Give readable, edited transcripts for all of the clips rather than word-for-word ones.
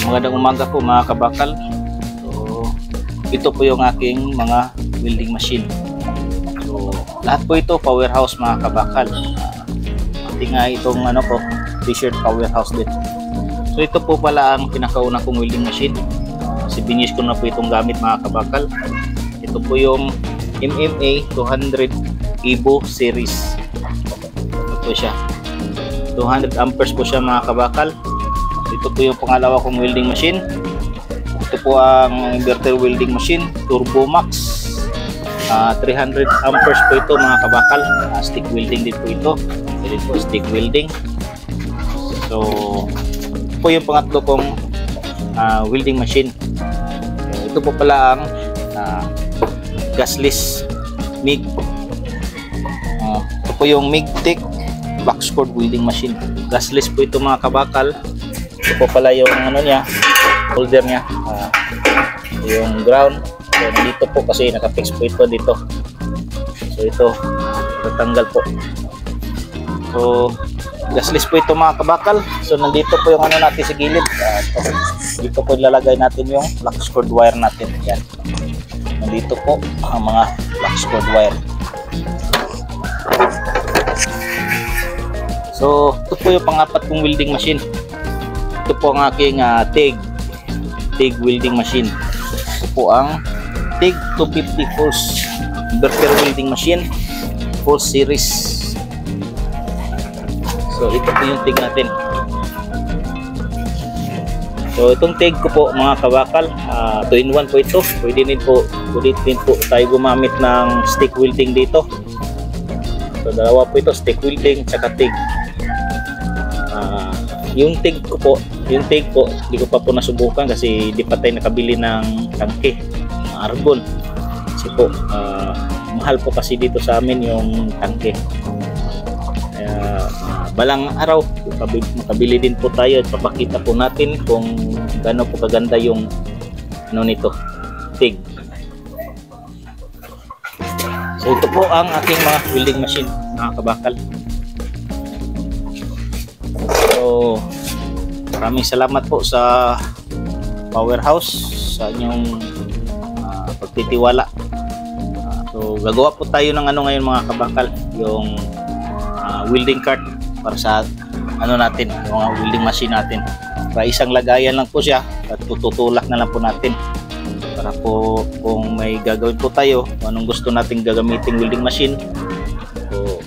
Magandang umaga po mga kabakal. So, ito po yung aking mga welding machine. So, lahat po ito powerhouse mga kabakal. Pati nga itong t-shirt powerhouse din. So, ito po pala ang pinakauna kong welding machine. Kasi binis ko na po itong gamit mga kabakal. Ito po yung MMA 200 Evo series. Ito po siya. 200 amperes po siya mga kabakal. Ito po yung pangalawa kong welding machine. Ito po ang inverter welding machine Turbo Max. 300 amperes po ito mga kabakal. Stick welding din po ito. Ito po stick welding. So ito po yung pangatlo kong welding machine. So, ito po pala ang gasless MIG. Ito po yung MIG-TEC box cord welding machine. Gasless po ito mga kabakal. Ito po pala yung niya, holder niya, yung ground. So nandito po kasi nakapix po ito dito. So ito tatanggal po. So gasless po ito mga kabakal. So nandito po yung natin sa gilid. Dito po ilalagay natin yung flux cord wire natin. Yan. Nandito po ang mga flux cord wire. So ito po yung pangapat kong welding machine. Ito po ang aking TIG welding machine. Ito po ang TIG 250 pulse inverter welding machine full series. So ito po yung TIG natin. So itong TIG ko po mga kabakal, 2-in-1 po ito. Pwede din po tayo gumamit ng stick welding dito. So dalawa po ito, stick welding at TIG. Yung TIG ko, hindi ko pa po nasubukan kasi di pa tayo nakabili ng tangke, argon. Kasi po, mahal po kasi dito sa amin yung tangke. Kaya, balang araw, makabili din po tayo at papakita po natin kung gaano po kaganda yung nito, TIG. So ito po ang aking mga welding machine, mga kabakal. So, maraming salamat po sa powerhouse sa inyong pagtitiwala. So gagawa po tayo ng ngayon mga kabakal, yung welding cart para sa natin, yung welding machine natin. Para isang lagayan lang po siya at tututulak na lang po natin para po kung may gagawin po tayo, kung anong gusto nating gagamiting welding machine, so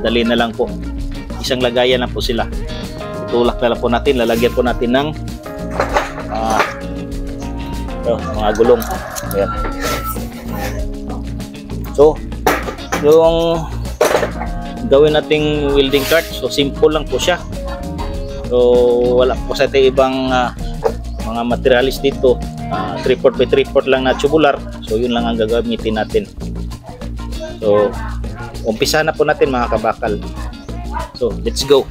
dali na lang po, isang lagayan lang po sila. Tulak na lang po natin, lalagyan po natin ng mga gulong. Ayan. So yung gawin nating welding cart, so simple lang po siya. So wala po sa ibang mga materialis dito. 3/4 by 3/4 lang na tubular. So yun lang ang gagamitin natin. So umpisa na po natin mga kabakal. So let's go.